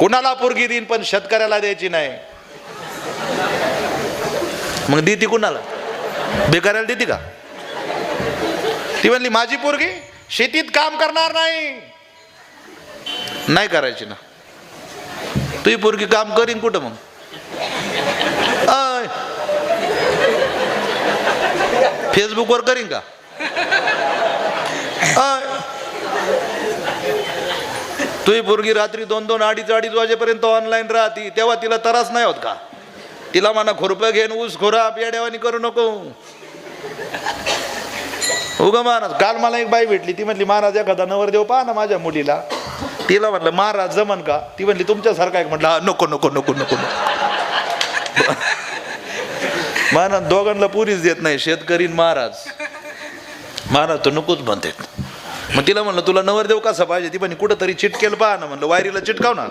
कुणाला पोरगी देईन पण शेतकऱ्याला द्यायची नाही. मग देती कुणाला? बेकाराला देती का? ती म्हणली माझी पोरगी शेतीत काम करणार नाही. नाही करायची ना. तुझी पोरगी काम करीन कुठं मग? फेसबुकवर करीन का? तुझी पोरगी रात्री 2-2, 2:30 वाजेपर्यंत ऑनलाईन राहती, तेव्हा तिला त्रास नाही होत का? तिला म्हणा खुरपं घेऊन ऊस खोरा पेड्यावानी करू नको. उगा महाराज. काल मला एक बाई भेटली, ती म्हणली महाराज एखादा नवरदेव पहा ना माझ्या मुलीला. तिला म्हटलं महाराज जमन का? ती म्हणली तुमच्यासारखा एक. म्हटलं नको नको नको नको. महाराज दोघांना पुरीच देत नाही, शेतकरी महाराज. महाराज तर नकोच म्हणते. मग तिला म्हणलं तुला नवरदेव कसा पाहिजे? ती म्हणे कुठंतरी चिटकेल पहा ना. म्हणलं वायरीला चिटकाव ना.